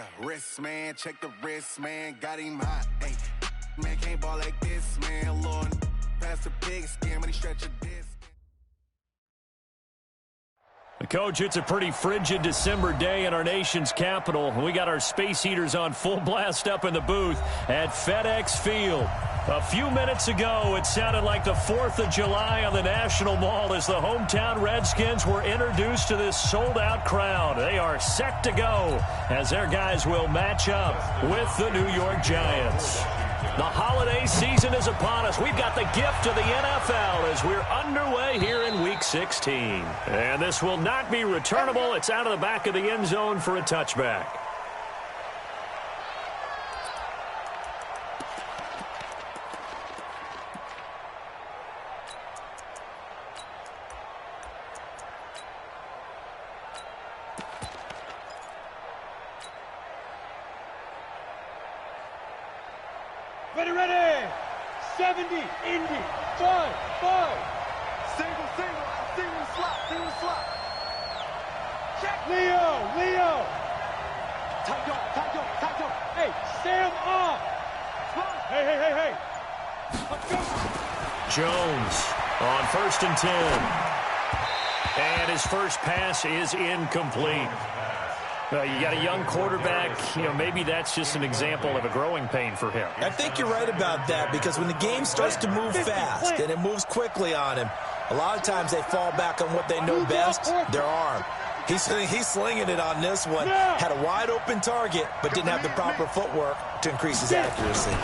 Yeah, wrist, man, check the wrist, man, got him hot. Hey, man, can't ball like this, man. Lord, past the pig skin when he stretch a disc. Coach, it's a pretty frigid December day in our nation's capital. We got our space heaters on full blast up in the booth at FedEx Field. A few minutes ago, it sounded like the 4th of July on the National Mall as the hometown Redskins were introduced to this sold-out crowd. They are set to go as their guys will match up with the New York Giants. The holiday season is upon us. We've got the gift of the NFL as we're underway here in Week 16. And this will not be returnable. It's out of the back of the end zone for a touchback. Ready. 70, Indy, 5. Single, slot. Check. Leo. Tight. Hey, Sam off. Hey. Let's go. Jones on 1st and 10. And his first pass is incomplete. You got a young quarterback, maybe that's just an example of a growing pain for him. I think you're right about that because when the game starts to move fast and it moves quickly on him, a lot of times they fall back on what they know best, their arm. He's slinging it on this one. Had a wide-open target, but didn't have the proper footwork to increase his accuracy.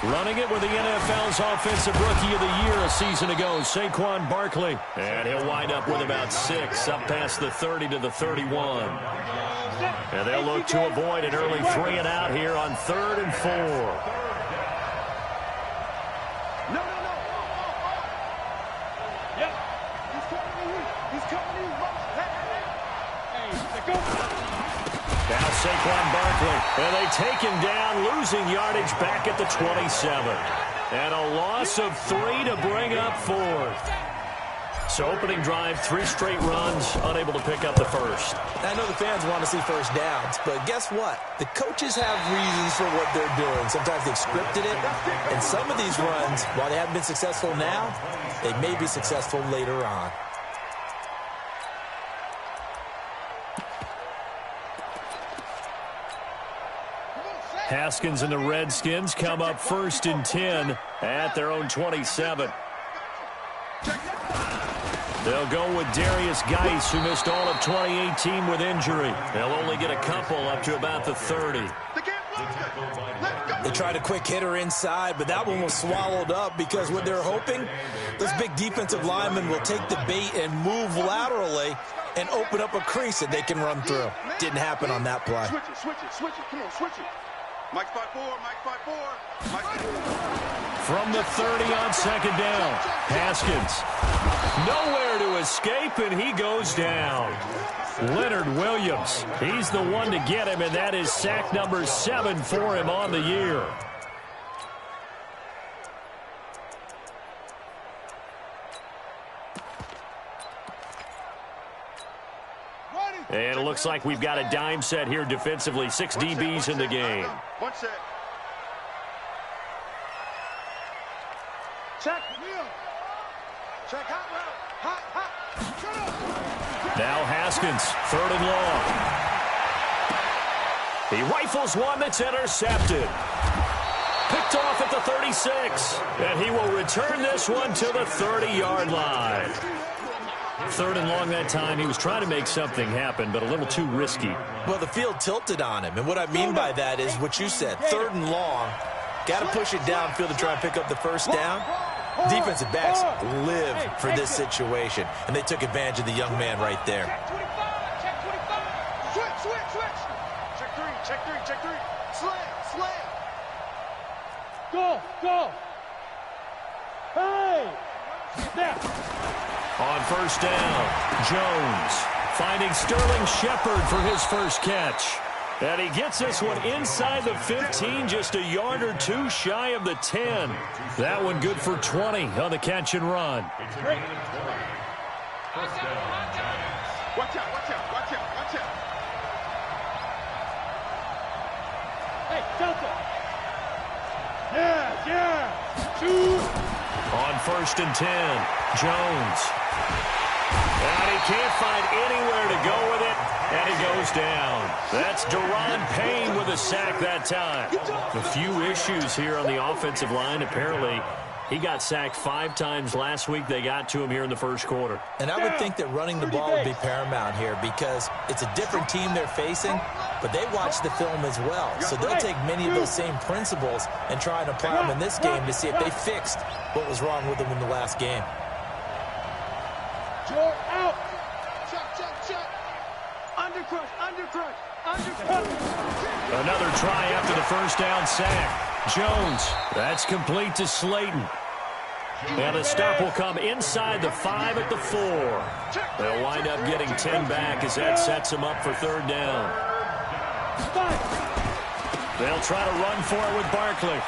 Running it with the NFL's Offensive Rookie of the Year a season ago, Saquon Barkley. And he'll wind up with about 6, up past the 30 to the 31. And they'll look to avoid an early 3 and out here on 3rd and 4. No. Yep. He's coming in. Hey, go. Now Saquon Barkley. And they take him down, losing yardage back at the 27. And a loss of 3 to bring up 4th. So opening drive, 3 straight runs, unable to pick up the first. I know the fans want to see first downs, but guess what? The coaches have reasons for what they're doing. Sometimes they've scripted it, and some of these runs, while they haven't been successful now, they may be successful later on. Haskins and the Redskins come up 1st and 10 at their own 27. They'll go with Darius Geis, who missed all of 2018 with injury. They'll only get a couple up to about the 30. They tried a quick hitter inside, but that one was swallowed up because what they're hoping, those big defensive linemen will take the bait and move laterally and open up a crease that they can run through. Didn't happen on that play. Switch it. Come on, switch it. Mike 5-4. From the 30 on 2nd down, Haskins. Nowhere to escape, and he goes down. Leonard Williams, he's the one to get him, and that is sack number 7 for him on the year. And it looks like we've got a dime set here defensively. 6 DBs in the game. One set. Check. Check. Hot. Now Haskins, 3rd and long. He rifles one that's intercepted. Picked off at the 36. And he will return this one to the 30-yard line. 3rd and long that time. He was trying to make something happen, but a little too risky. Well, the field tilted on him, and what I mean by that is what you said. 3rd and long, got to push it downfield to try and pick up the first down. Defensive backs live for this situation, and they took advantage of the young man right there. Check 25. Switch. Check 3. Slam. Go. Hey. Snap. On 1st down, Jones finding Sterling Shepard for his first catch. And he gets this one inside the 15, just a yard or 2 shy of the 10. That one good for 20 on the catch and run. Great. Watch out. Hey, Delta. Yeah. Shoot. On 1st and 10, Jones. And he can't find anywhere to go with it, and he goes down. That's Daron Payne with a sack that time. A few issues here on the offensive line. Apparently, he got sacked 5 times last week. They got to him here in the first quarter. And I would think that running the ball would be paramount here because it's a different team they're facing, but they watch the film as well. So they'll take many of those same principles and try and apply them in this game to see if they fixed what was wrong with them in the last game. Joe out. Check. Undercrush. Another try after the first down sack. Jones, that's complete to Slayton. And the stop will come inside the 5 at the 4. They'll wind up getting 10 back as that sets them up for 3rd down. They'll try to run for it with Barkley.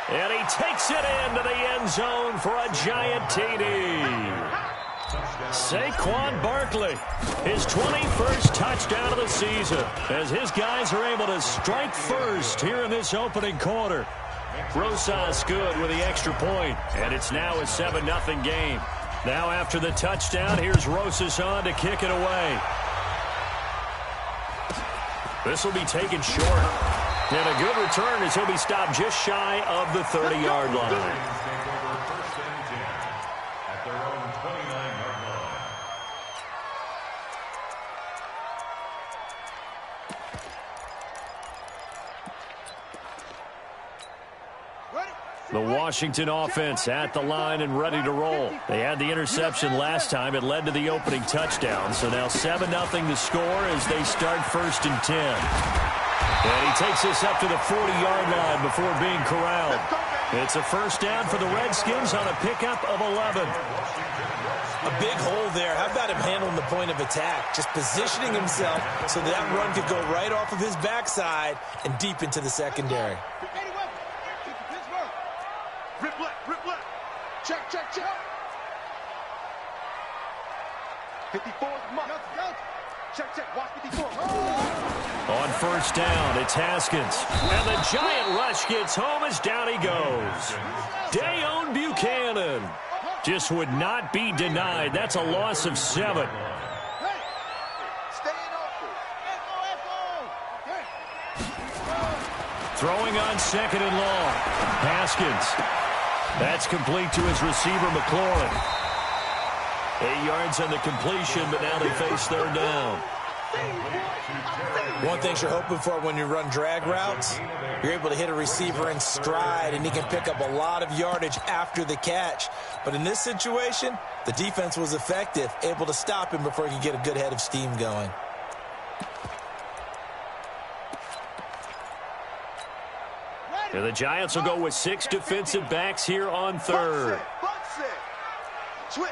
And he takes it into the end zone for a giant TD. Saquon Barkley, his 21st touchdown of the season, as his guys are able to strike first here in this opening quarter. Rosas good with the extra point, and it's now a 7-0 game. Now after the touchdown, here's Rosas on to kick it away. This will be taken short. And a good return as he'll be stopped just shy of the 30-yard line. The Washington offense at the line and ready to roll. They had the interception last time. It led to the opening touchdown. So now 7-0 the score as they start 1st and 10. And he takes this up to the 40-yard line before being corralled. It's a first down for the Redskins on a pickup of 11. A big hole there. How about him handling the point of attack? Just positioning himself so that run could go right off of his backside and deep into the secondary. Rip left. Check. 54, Check. Watch 54. On 1st down, it's Haskins. And the giant rush gets home as down he goes. Dayon Buchanan just would not be denied. That's a loss of 7. Throwing on 2nd and long. Haskins. That's complete to his receiver, McLaurin. 8 yards on the completion, but now they face 3rd down. One thing you're hoping for when you run drag routes, you're able to hit a receiver in stride, and he can pick up a lot of yardage after the catch. But in this situation, the defense was effective, able to stop him before he could get a good head of steam going. And the Giants will go with 6 defensive backs here on 3rd. Switch.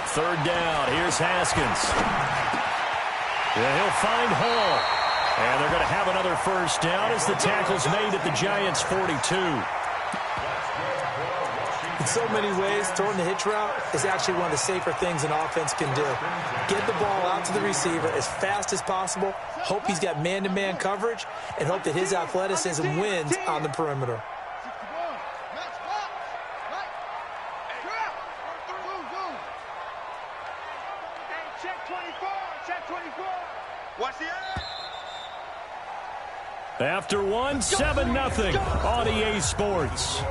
Third down. Here's Haskins. Yeah, he'll find Hall. And they're going to have another first down as the tackle's made at the Giants' 42. In so many ways, throwing the hitch route is actually one of the safer things an offense can do. Get the ball out to the receiver as fast as possible, hope he's got man-to-man coverage, and hope that his athleticism wins on the perimeter. After one, 7-0 on EA Sports.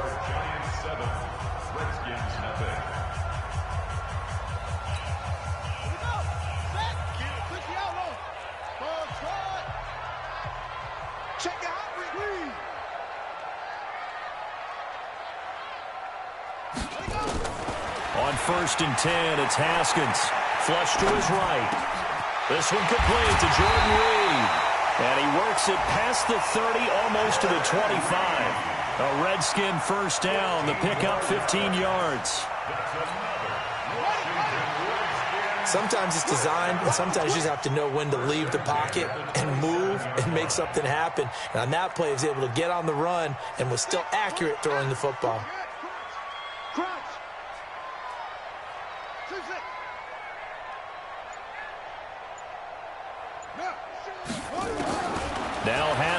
On 1st and 10, it's Haskins. Flush to his right. This one complete to Jordan Reed. And he works it past the 30, almost to the 25. A Redskin first down. The pickup 15 yards. Sometimes it's designed, and sometimes you just have to know when to leave the pocket and move and make something happen. And on that play, he was able to get on the run and was still accurate throwing the football. Crunch.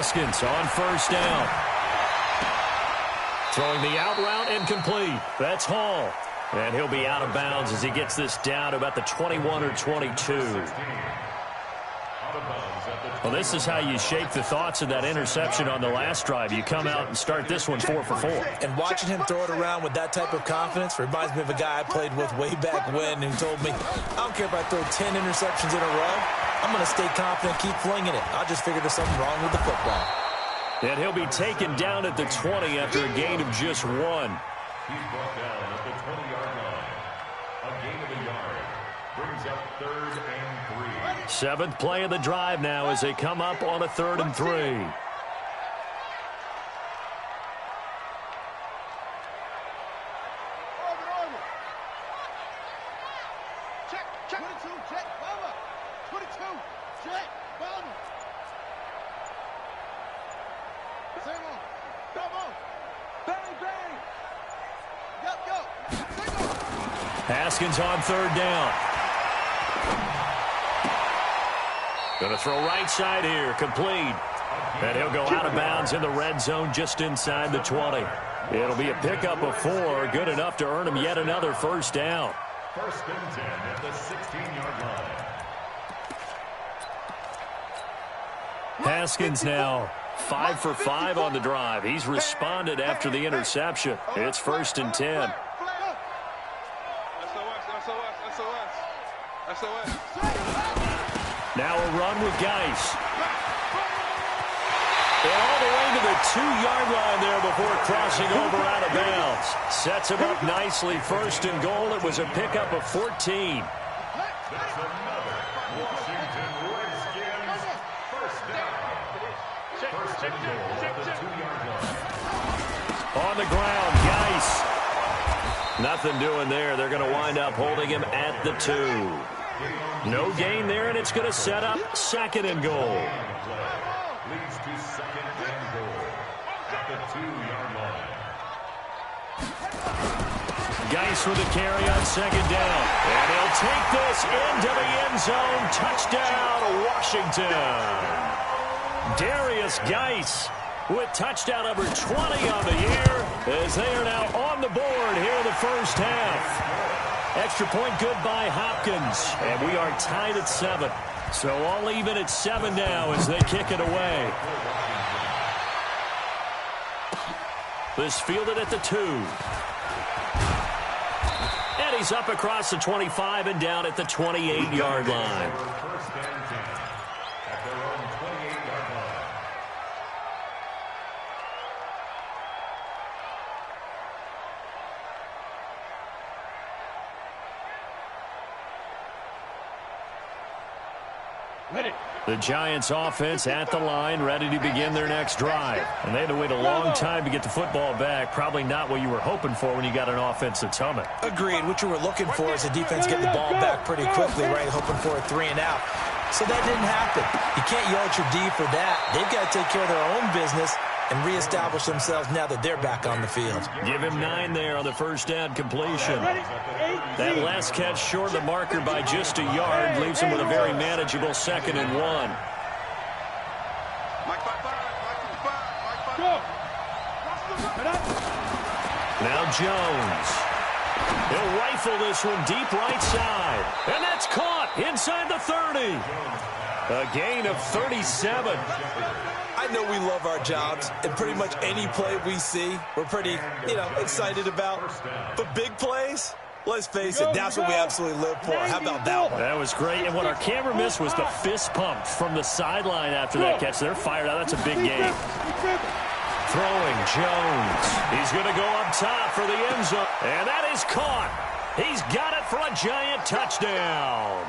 Haskins on first down. Throwing the out route incomplete. That's Hall. And he'll be out of bounds as he gets this down to about the 21 or 22. Well, this is how you shape the thoughts of that interception on the last drive. You come out and start this one 4 for 4. And watching him throw it around with that type of confidence reminds me of a guy I played with way back when who told me, I don't care if I throw 10 interceptions in a row. I'm going to stay confident, keep flinging it. I'll just figure there's something wrong with the football. And he'll be taken down at the 20 after a gain of just 1. He's brought down at the 20-yard line. A gain of a yard. Brings up 3rd and 3. 7th play of the drive now as they come up on a 3rd and 3. Check, check. 22, check, bomber. 22, check, bomber. Sing on. Come on. Bang, bang. Yup, yup. Sing on. Haskins on 3rd down. Going to throw right side here, complete. And he'll go out of bounds in the red zone just inside the 20. It'll be a pickup of 4, good enough to earn him yet another first down. 1st and 10 at the 16-yard line. Haskins now 5 for 5 on the drive. He's responded after the interception. It's 1st and 10. SOS. Now a run with Geis. And all the way to the 2-yard line there before crossing over out of bounds. Sets him up nicely. 1st and goal. It was a pickup of 14. That's another Washington Redskins first down. 1st and goal at the 2-yard line. On the ground, Geis. Nothing doing there. They're going to wind up holding him at the 2. No gain there, and it's going to set up 2nd and goal. Leads to 2nd and goal at the 2-yard line. Geis with a carry on 2nd down. And he'll take this into the end zone. Touchdown, Washington. Darius Geis with touchdown number 20 on the year as they are now on the board here in the first half. Extra point good by Hopkins. And we are tied at 7. So all even at 7 now as they kick it away. This fielded at the 2. And he's up across the 25 and down at the 28-yard line. 1st and 10 at their own 28-yard line. The Giants offense at the line, ready to begin their next drive. And they had to wait a long time to get the football back. Probably not what you were hoping for when you got an offense that's humming. Agreed. What you were looking for is the defense getting the ball back pretty quickly, right? Hoping for a 3 and out. So that didn't happen. You can't yell at your D for that. They've got to take care of their own business and reestablish themselves now that they're back on the field. Give him 9 there on the first down completion. That last catch short of the marker by just a yard leaves him with a very manageable 2nd and 1. Mike 5-5. Go. Now Jones. He'll rifle this one deep right side. And that's caught inside the 30. A gain of 37. I know we love our jobs, and pretty much any play we see, we're pretty, excited about. But big plays, let's face it, that's what we absolutely live for. How about that one? That was great, and what our camera missed was the fist pump from the sideline after that catch. They're fired out. That's a big game. Throwing Jones. He's going to go up top for the end zone, and that is caught. He's got it for a Giant touchdown.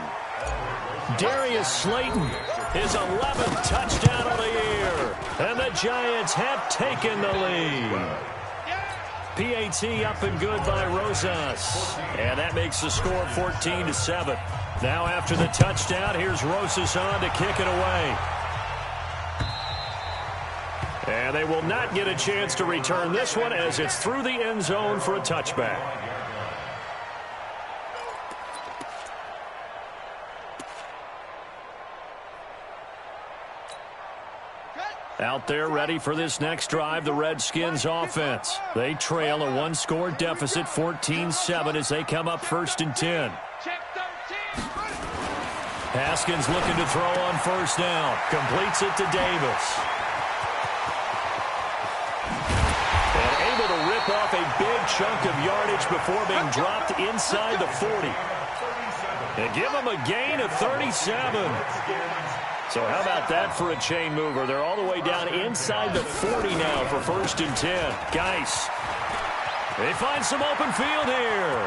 Darius Slayton, his 11th touchdown of the year. And the Giants have taken the lead. PAT up and good by Rosas. And that makes the score 14-7. Now after the touchdown, here's Rosas on to kick it away. And they will not get a chance to return this one as it's through the end zone for a touchback. out there ready for this next drive, the Redskins offense. They trail a one-score deficit, 14-7, as they come up 1st and 10. Haskins looking to throw on 1st down. Completes it to Davis. And able to rip off a big chunk of yardage before being dropped inside the 40. And give them a gain of 37. So how about that for a chain mover? They're all the way down inside the 40 now for 1st and 10. Geis. They find some open field here.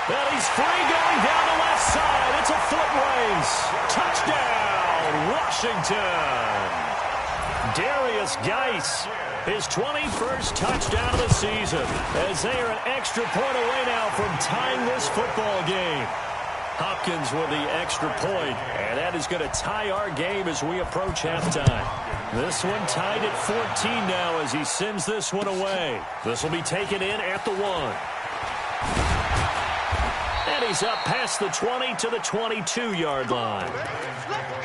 And he's free going down the left side. It's a foot race. Touchdown, Washington. Darius Geis, his 21st touchdown of the season, as they are an extra point away now from tying this football game. Hopkins with the extra point, and that is going to tie our game as we approach halftime. This one tied at 14 now as he sends this one away. This will be taken in at the 1. And he's up past the 20 to the 22-yard line. Let's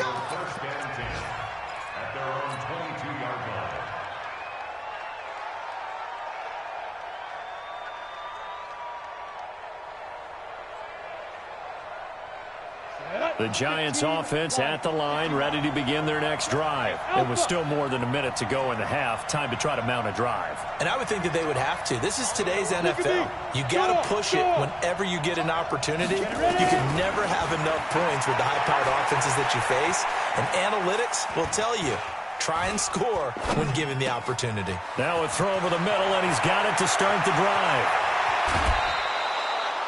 go. 1st and 10 at their own 22-yard line. The Giants offense at the line, ready to begin their next drive. And with still more than a minute to go in the half, time to try to mount a drive. And I would think that they would have to. This is today's NFL. You got to push it whenever you get an opportunity. You can never have enough points with the high-powered offenses that you face. And analytics will tell you, try and score when given the opportunity. Now a throw over the middle, and he's got it to start the drive.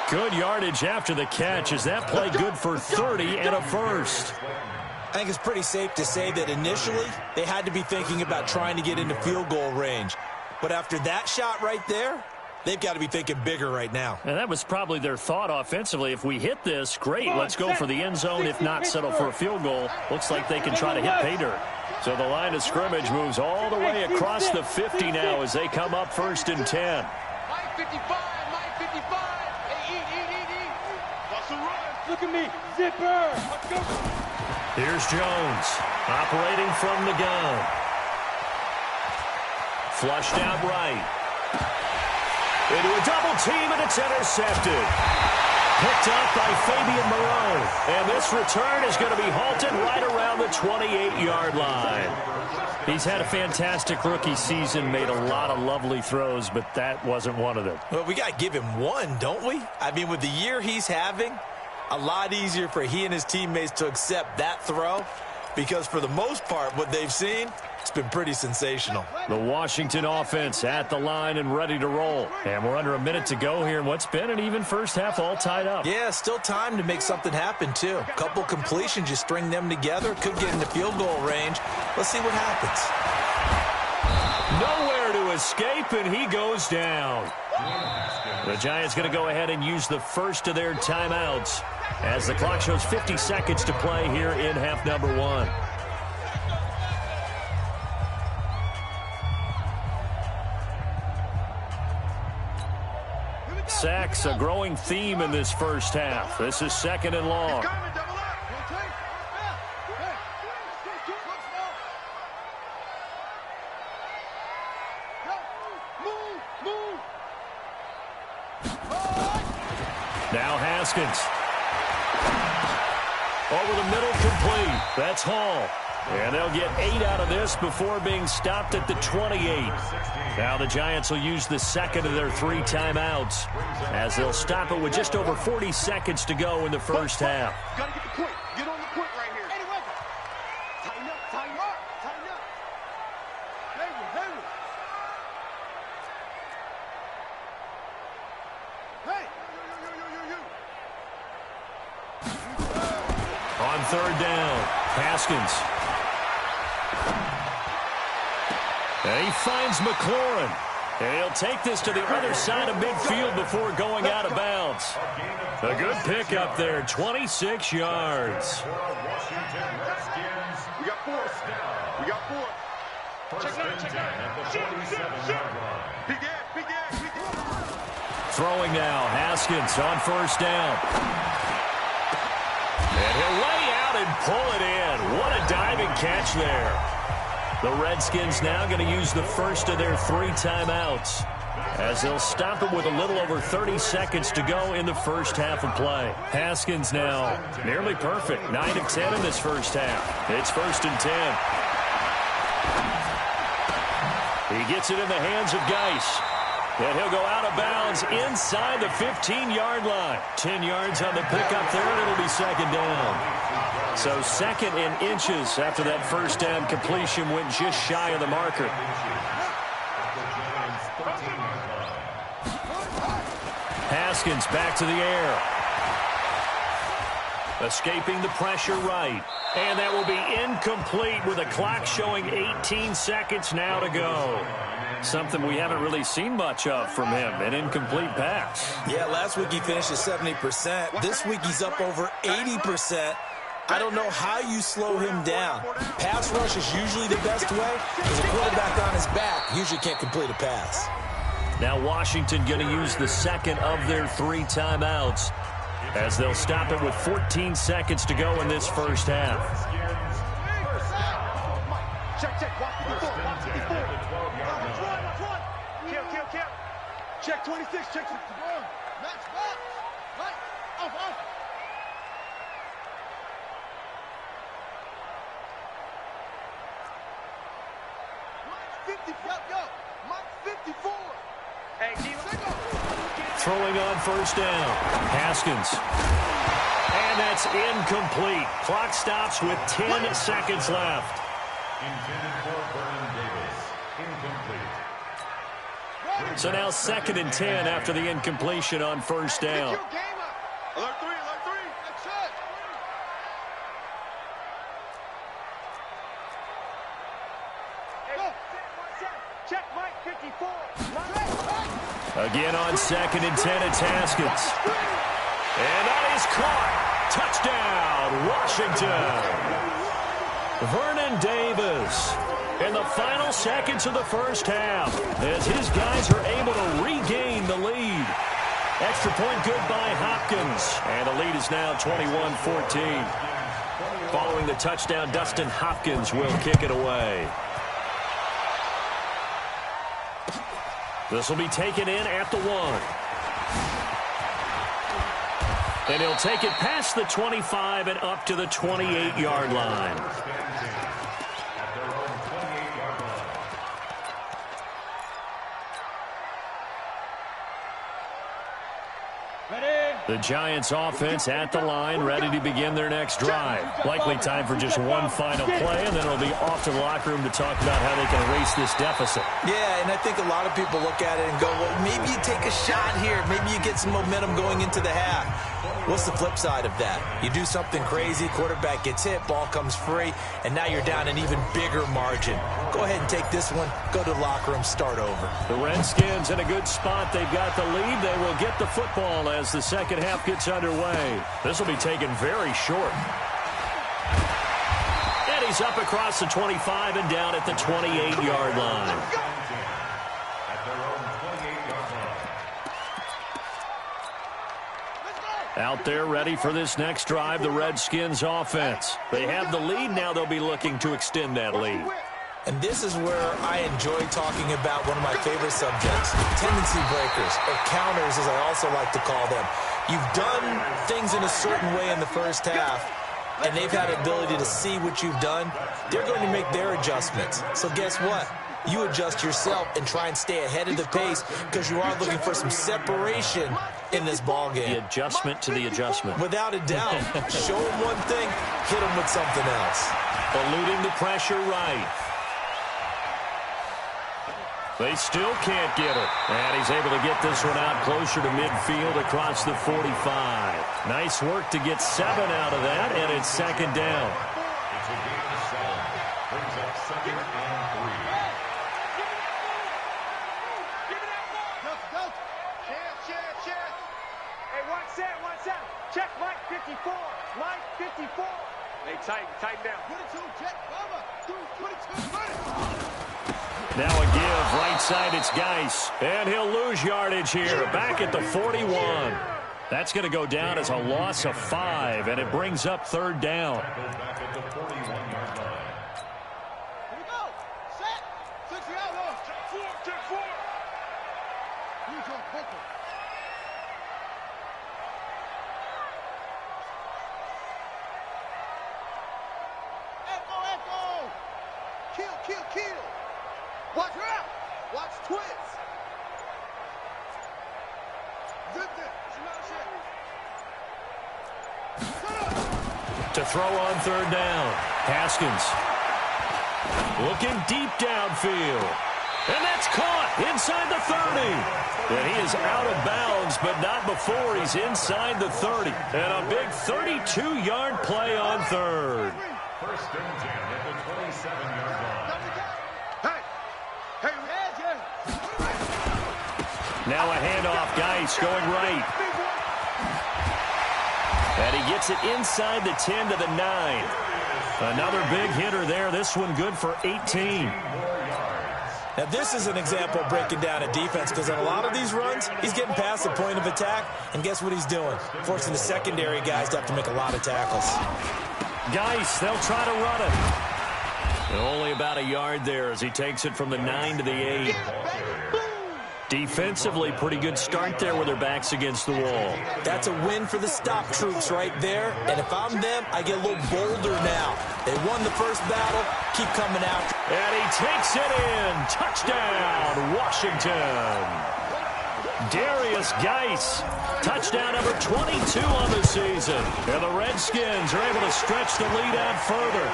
Good yardage after the catch. Is that play good for 30 and a first? I think it's pretty safe to say that initially they had to be thinking about trying to get into field goal range. But after that shot right there, they've got to be thinking bigger right now. And that was probably their thought offensively. If we hit this, great. Let's go for the end zone. If not, settle for a field goal. Looks like they can try to hit pay dirt. So the line of scrimmage moves all the way across the 50 now as they come up 1st and 10. Mike 55, Mike 55. Hey, eat. Look at me, zipper. Let's go. Here's Jones, operating from the gun. Flushed out right. Into a double team, and it's intercepted. Picked up by Fabian Moreau. And this return is going to be halted right around the 28-yard line. He's had a fantastic rookie season, made a lot of lovely throws, but that wasn't one of them. Well, we got to give him one, don't we? I mean, with the year he's having, a lot easier for he and his teammates to accept that throw, because for the most part, what they've seen, it's been pretty sensational. The Washington offense at the line and ready to roll. And we're under a minute to go here in what's been an even first half, all tied up. Yeah, still time to make something happen, too. A couple completions, you string them together, could get into field goal range. Let's see what happens. Nowhere to escape, and he goes down. The Giants going to go ahead and use the first of their timeouts as the clock shows 50 seconds to play here in half number 1. Sacks, a growing theme in this first half. This is 2nd and long. Now Haskins. Over the middle, complete. That's Hall. And they'll get 8 out of this before being stopped at the 28. Now the Giants will use the second of their 3 timeouts as they'll stop it with just over 40 seconds to go in the first half. Got to get the point. Get on the point right here. Anyway, tighten up, tighten up, tighten up. Hey. On 3rd down, Haskins. And he finds McLaurin. And he'll take this to the other side of midfield before going out of bounds. A good pickup there, 26 yards. We got 4. We got 4. Check it out. At the 47-yard line. Big ass. Throwing now, Haskins on 1st down. And he'll lay out and pull it in. What a diving catch there. The Redskins now going to use the first of their 3 timeouts, as they'll stop it with a little over 30 seconds to go in the first half of play. Haskins now nearly perfect. 9 of 10 in this first half. It's 1st and 10. He gets it in the hands of Geis. And he'll go out of bounds inside the 15-yard line. 10 yards on the pickup there, and it'll be 2nd down. So 2nd and inches after that first down completion went just shy of the marker. Haskins back to the air. Escaping the pressure right. And that will be incomplete with the clock showing 18 seconds now to go. Something we haven't really seen much of from him, an incomplete pass. Yeah, last week he finished at 70%. This week he's up over 80%. I don't know how you slow him down. Pass rush is usually the best way because a quarterback on his back usually can't complete a pass. Now Washington going to use the 2nd of their 3 timeouts, as they'll stop it with 14 seconds to go in this first half. Check, check. Watch the 4. Watch the 4. Kill. Check 26. Check 61. Max, back. Right. Off. Mike 50. Yo. Mike 54. Hey, Throwing on first down. Haskins. And that's incomplete. Clock stops with 10 seconds left. Intended for Vernon Davis. Incomplete. So now 2nd and 10 after the incompletion on first down. Alert 3. That's it. Check Mike 54. Again on 2nd and 10, it's Haskins. And that is caught. Touchdown, Washington. Vernon Davis in the final seconds of the first half, as his guys are able to regain the lead. Extra point good by Hopkins, and the lead is now 21-14. Following the touchdown, Dustin Hopkins will kick it away. This will be taken in at the 1. And he'll take it past the 25 and up to the 28-yard line. The Giants offense at the line, ready to begin their next drive. Likely time for just one final play, and then it'll be off to the locker room to talk about how they can erase this deficit. Yeah, and I think a lot of people look at it and go, well, maybe you take a shot here. Maybe you get some momentum going into the half. What's the flip side of that? You do something crazy, quarterback gets hit, ball comes free, and now you're down an even bigger margin. Go ahead and take this one, go to the locker room, start over. The Redskins in a good spot. They've got the lead. They will get the football as the second half gets underway. This will be taken very short. And he's up across the 25 and down at the 28-yard line. Out there ready for this next drive, the Redskins offense. They have the lead. Now they'll be looking to extend that lead. And this is where I enjoy talking about one of my favorite subjects, tendency breakers, or counters as I also like to call them. You've done things in a certain way in the first half, and they've had the ability to see what you've done. They're going to make their adjustments. So guess what? You adjust yourself and try and stay ahead of the pace because you are looking for some separation in this ball game. The adjustment to the adjustment. Without a doubt. Show them one thing, hit them with something else. Eluding the pressure right. They still can't get it. And he's able to get this one out closer to midfield across the 45. Nice work to get 7 out of that, and it's second down. It's a gain of 7. Brings up 2nd and 3. Hey, one set. Check Mike 54. Mike 54. Hey, tighten down. 22, check, Bubba. 22, Now a give, right side, it's Geis. And he'll lose yardage here, back at the 41. That's going to go down as a loss of 5, and it brings up third down. Back at the 41-yard line. Here we go. Echo! Kill! Watch her out! Watch twist! Zip it! To throw on third down. Haskins looking deep downfield. And that's caught inside the 30. And he is out of bounds, but not before he's inside the 30. And a big 32-yard play on third. First and 10 at the 27-yard line. Now a handoff. Geis going right. And he gets it inside the 10 to the 9. Another big hitter there. This one good for 18. Now, this is an example of breaking down a defense, because on a lot of these runs, he's getting past the point of attack, and guess what he's doing? Forcing the secondary guys to have to make a lot of tackles. Geis, they'll try to run it. And only about a yard there as he takes it from the 9 to the 8. Defensively, pretty good start there with their backs against the wall. That's a win for the stop troops right there. And if I'm them, I get a little bolder now. They won the first battle. Keep coming out. And he takes it in. Touchdown, Washington. Darius Geis. Touchdown number 22 on the season. And the Redskins are able to stretch the lead out further.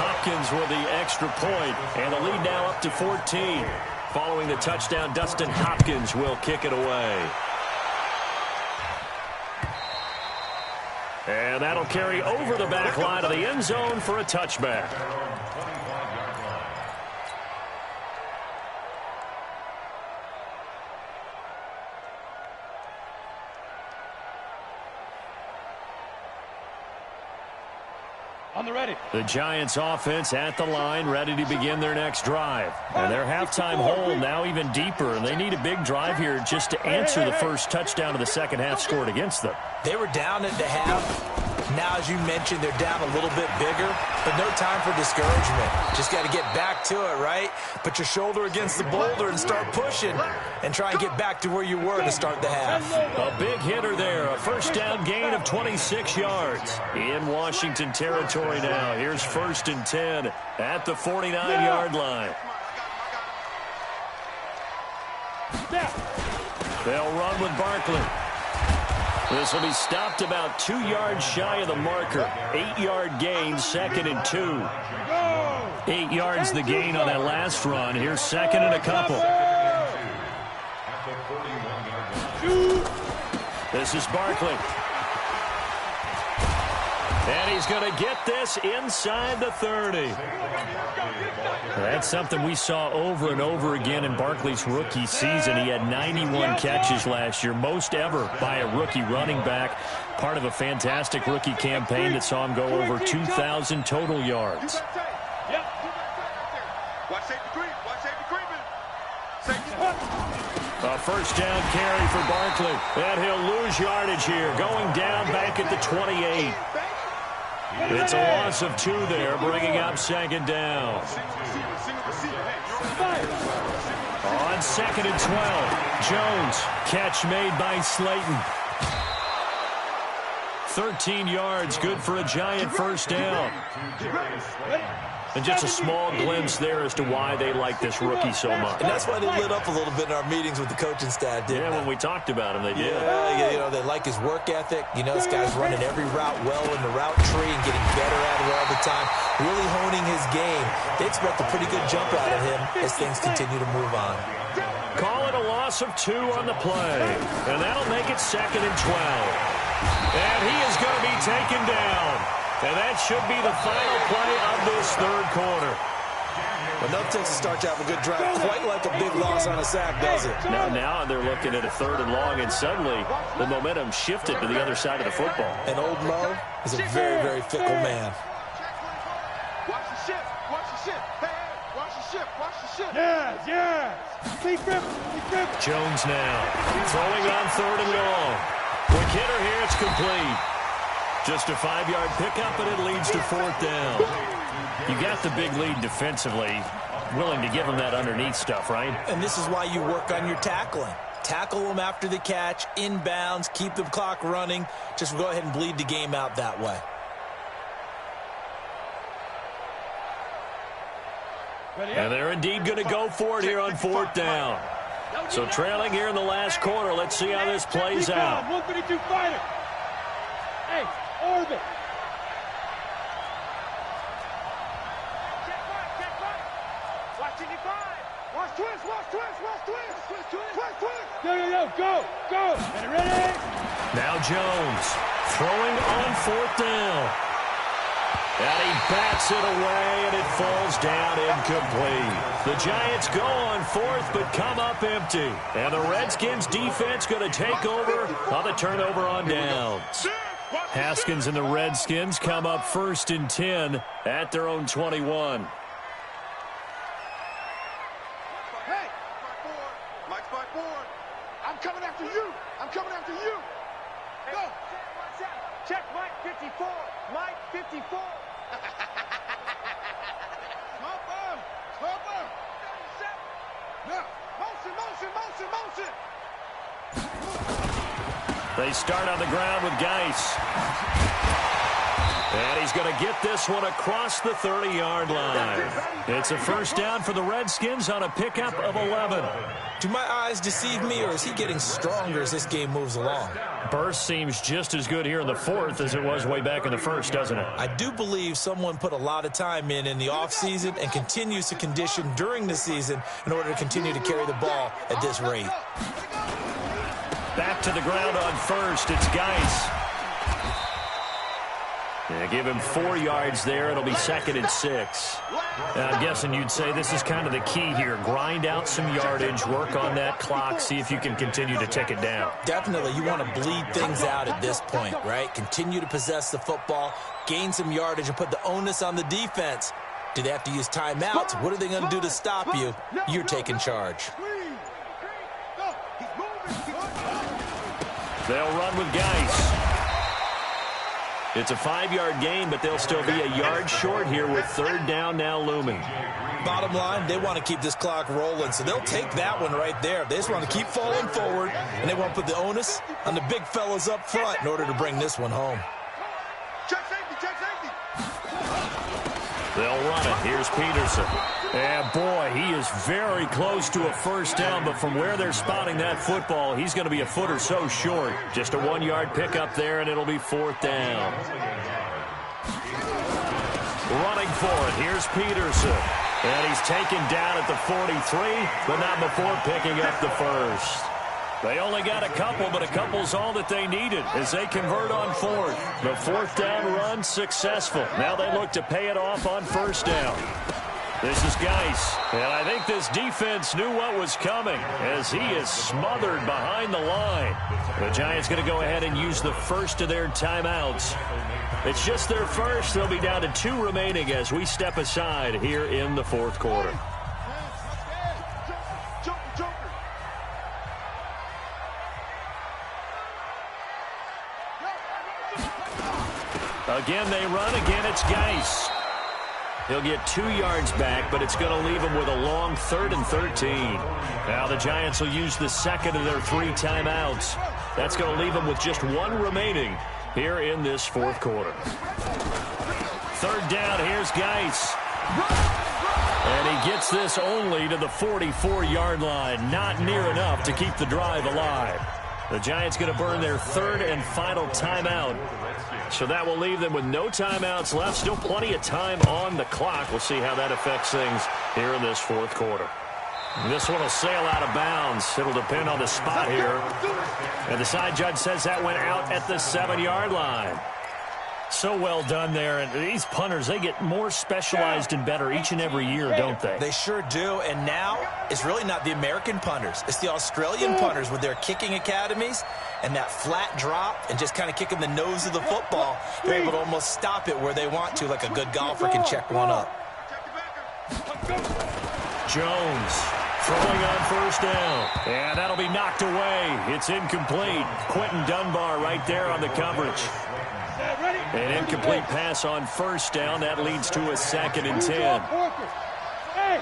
Hopkins with the extra point. And the lead now up to 14. Following the touchdown, Dustin Hopkins will kick it away. And that'll carry over the back line of the end zone for a touchback. On the ready. The Giants offense at the line, ready to begin their next drive. And their halftime hole now even deeper, and they need a big drive here just to answer the first touchdown of the second half scored against them. They were down at the half. Now, as you mentioned, they're down a little bit bigger, but no time for discouragement. Just got to get back to it, right? Put your shoulder against the boulder and start pushing and try and get back to where you were to start the half. A big hitter there, a first down gain of 26 yards in Washington territory now. Here's 1st and 10 at the 49-yard line. They'll run with Barkley. This will be stopped about 2 yards shy of the marker. 8-yard gain, 2nd and 2. 8 yards the gain on that last run. Here's 2nd and a couple. This is Barkley. And he's going to get this inside the 30. That's something we saw over and over again in Barkley's rookie season. He had 91 catches last year, most ever by a rookie running back. Part of a fantastic rookie campaign that saw him go over 2,000 total yards. A first down carry for Barkley. And he'll lose yardage here, going down back at the 28. It's a loss of 2 there, bringing up 2nd down. On 2nd and 12, Jones, catch made by Slayton. 13 yards, good for a Giant first down. And just a small glimpse there as to why they like this rookie so much. And that's why they lit up a little bit in our meetings with the coaching staff, didn't they? When we talked about him, they did. Yeah, you know, they like his work ethic. You know, this guy's running every route well in the route tree and getting better at it all the time, really honing his game. They expect a pretty good jump out of him as things continue to move on. Call it a loss of 2 on the play. And that'll make it 2nd and 12. And he is going to be taken down. And that should be the final play of this third quarter. Enough to start to have a good drive. Quite like a big loss on a sack, does it? Now they're looking at a 3rd and long, and suddenly the momentum shifted to the other side of the football. And old Mo is a very, very fickle man. Watch the ship. Watch the ship. Hey, watch the ship. Watch the ship. Yes. Keep grip. Jones now throwing on 3rd and long. Quick hitter here. It's complete. Just a 5-yard pickup, and it leads to 4th down. You got the big lead defensively, willing to give them that underneath stuff, right? And this is why you work on your tackling. tackle them after the catch, inbounds, keep the clock running. Just go ahead and bleed the game out that way. And they're indeed going to go for it here on 4th down. So trailing here in the last quarter. Let's see how this plays out. 152 fighter. Hey, orbit. Check right. Watch 85. Watch twist. Yo, go. Ready? Now Jones throwing on 4th down. And he bats it away, and it falls down incomplete. The Giants go on 4th, but come up empty. And the Redskins defense going to take over on the turnover on downs. Haskins and the Redskins come up 1st and 10 at their own 21. Hey, Mike spot 4. I'm coming after you. Go. Check Mike 54. Mike 54. Small. Now, motion. They start on the ground with Geis. And he's going to get this one across the 30-yard line. It's a 1st down for the Redskins on a pickup of 11. Do my eyes deceive me, or is he getting stronger as this game moves along? Burst seems just as good here in the 4th as it was way back in the 1st, doesn't it? I do believe someone put a lot of time in the offseason and continues to condition during the season in order to continue to carry the ball at this rate. Back to the ground on 1st. It's Geis. Yeah, give him 4 yards there. It'll be 2nd and 6. I'm guessing you'd say this is kind of the key here. Grind out some yardage, work on that clock, see if you can continue to tick it down. Definitely. You want to bleed things out at this point, right? Continue to possess the football, gain some yardage, and put the onus on the defense. Do they have to use timeouts? What are they going to do to stop you? You're taking charge. They'll run with Geis. It's a 5-yard gain, but they'll still be a yard short here with 3rd down now looming. Bottom line, they want to keep this clock rolling, so they'll take that one right there. They just want to keep falling forward, and they want to put the onus on the big fellas up front in order to bring this one home. Check safety. They'll run it. Here's Peterson. And, boy, he is very close to a 1st down, but from where they're spotting that football, he's going to be a foot or so short. Just a 1-yard pickup there, and it'll be 4th down. Running for it. Here's Peterson. And he's taken down at the 43, but not before picking up the 1st. They only got a couple, but a couple's all that they needed as they convert on 4th. The 4th down run successful. Now they look to pay it off on 1st down. This is Geis, and I think this defense knew what was coming as he is smothered behind the line. The Giants going to go ahead and use the 1st of their timeouts. It's just their 1st. They'll be down to 2 remaining as we step aside here in the 4th quarter. Again, they run. Again, it's Geis. He'll get 2 yards back, but it's going to leave him with a long 3rd and 13. Now the Giants will use the 2nd of their 3 timeouts. That's going to leave them with just 1 remaining here in this 4th quarter. 3rd down, here's Geis. And he gets this only to the 44-yard line. Not near enough to keep the drive alive. The Giants going to burn their 3rd and final timeout. So that will leave them with no timeouts left. Still plenty of time on the clock. We'll see how that affects things here in this 4th quarter. This one will sail out of bounds. It'll depend on the spot here. And the side judge says that went out at the 7-yard line. So well done there. And these punters, they get more specialized and better each and every year, don't they? They sure do. And now it's really not the American punters. It's the Australian punters with their kicking academies and that flat drop and just kind of kicking the nose of the football. They're able to almost stop it where they want to, like a good golfer can check one up. Jones throwing on 1st down. And that'll be knocked away. It's incomplete. Quentin Dunbar right there on the coverage. An incomplete pass on 1st down. That leads to a 2nd and 10. Hey,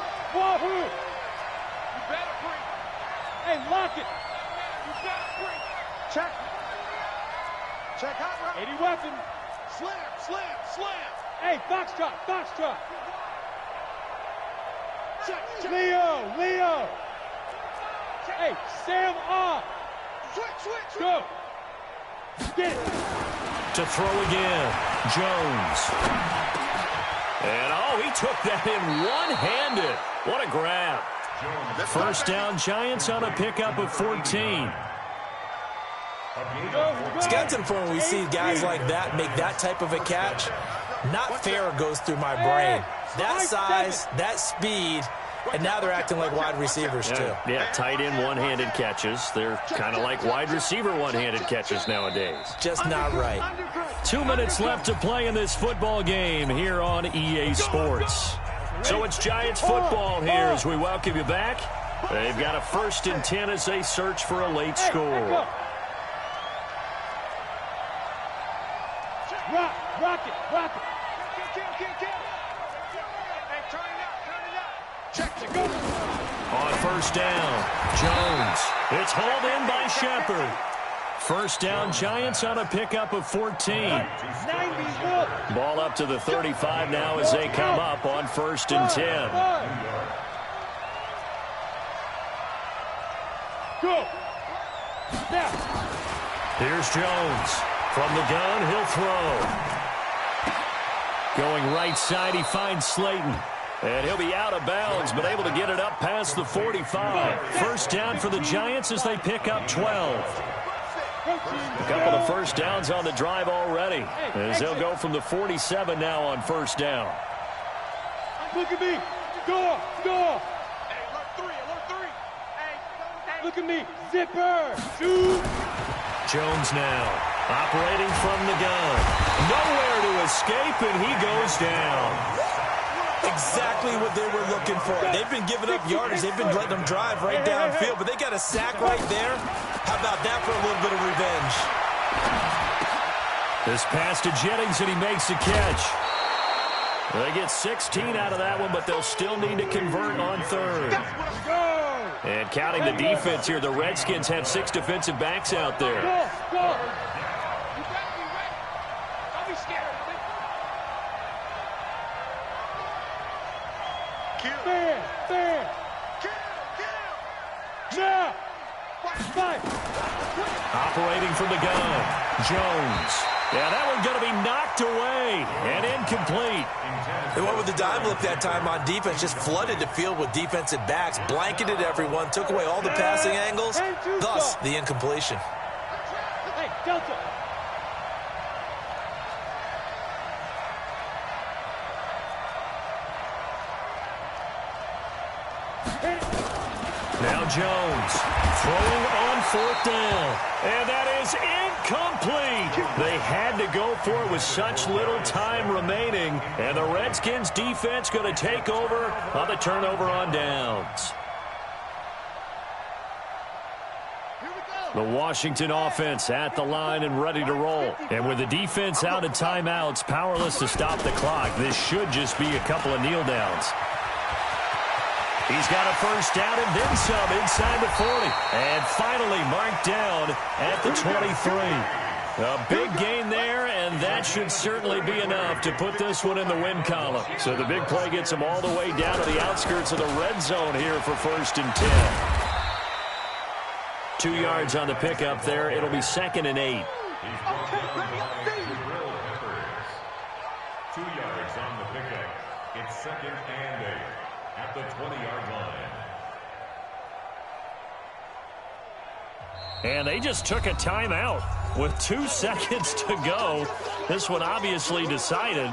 lock it. Check. Check hot route. 80 weapon. Slam, slam, slam. Hey, foxtrot, foxtrot. Check, check. Leo. Hey, Sam off. Switch. Go. Get it. To throw again, Jones. And, he took that in one-handed. What a grab. First down, Giants on a pickup of 14. It's got to the point where we see guys like that make that type of a catch. Not fair goes through my brain. That size, that speed, and now they're acting like wide receivers too. Yeah, tight end one-handed catches. They're kind of like wide receiver one-handed catches nowadays. Just not right. 2 minutes left to play in this football game here on EA Sports. So it's Giants football here as we welcome you back. They've got a 1st and 10 as they search for a late score. Rock it. Hey, turn it out. Check to go. On first down, Jones. It's hauled in by Shepard. First down, Giants on a pickup of 14. Ball up to the 35 now as they come up on 1st and 10. Go. Now. Here's Jones. From the gun, he'll throw. Going right side, he finds Slayton. And he'll be out of bounds, but able to get it up past the 45. First down for the Giants as they pick up 12. A couple of first downs on the drive already, as they'll go from the 47 now on first down. Look at me. Go. Hey, alert 3. Hey, look at me. Zipper. Shoot. Jones now, operating from the gun. Nowhere to escape, and he goes down. Exactly what they were looking for. They've been giving up yardage. They've been letting them drive right downfield, but they got a sack right there. How about that for a little bit of revenge? This pass to Jennings, and he makes the catch. They get 16 out of that one, but they'll still need to convert on 3rd. And counting the defense here, the Redskins have 6 defensive backs out there. Go. Fair. Now. Operating from the gun, Jones. Yeah, that one's going to be knocked away and incomplete. They went with the dime look that time on defense, just flooded the field with defensive backs, blanketed everyone, took away all the passing angles, thus the incompletion. Hey, Delta. Now Jones throwing on 4th down. And that is incomplete. They had to go for it with such little time remaining. And the Redskins defense going to take over on the turnover on downs. The Washington offense at the line and ready to roll. And with the defense out of timeouts, powerless to stop the clock, this should just be a couple of kneel downs. He's got a first down and then some inside the 40. And finally marked down at the 23. A big gain there, and that should certainly be enough to put this one in the win column. So the big play gets them all the way down to the outskirts of the red zone here for 1st and 10. 2 yards on the pickup there. It'll be 2nd and 8. 2 yards on the pickup. It's 2nd and 8 at the 20-yard line. And they just took a timeout with 2 seconds to go. This one obviously decided.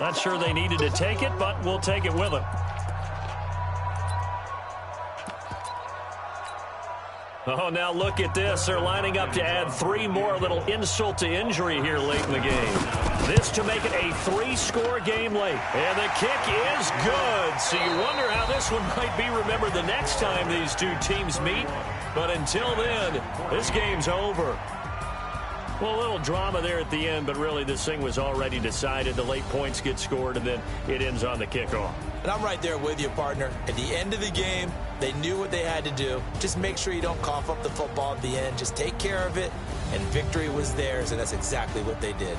Not sure they needed to take it, but we'll take it with them. Oh, now look at this. They're lining up to add 3 more, little insult to injury here late in the game. This to make it a 3-score game late. And the kick is good. So you wonder how this one might be remembered the next time these two teams meet. But until then, this game's over. Well, a little drama there at the end, but really this thing was already decided. The late points get scored, and then it ends on the kickoff. And I'm right there with you, partner. At the end of the game, they knew what they had to do. Just make sure you don't cough up the football at the end. Just take care of it, and victory was theirs, and that's exactly what they did.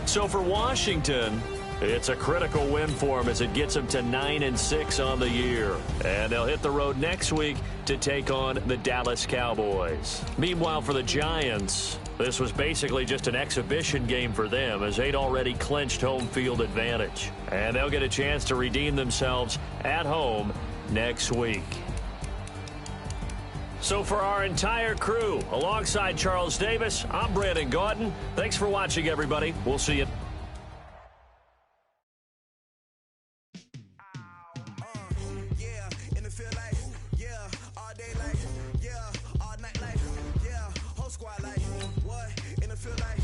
So for Washington, it's a critical win for them as it gets them to 9-6 on the year. And they'll hit the road next week to take on the Dallas Cowboys. Meanwhile, for the Giants, this was basically just an exhibition game for them as they'd already clinched home field advantage. And they'll get a chance to redeem themselves at home next week. So for our entire crew, alongside Charles Davis, I'm Brandon Gaudin. Thanks for watching, everybody. We'll see you. All day like, yeah, all night like, yeah, whole squad like, what, in the field like,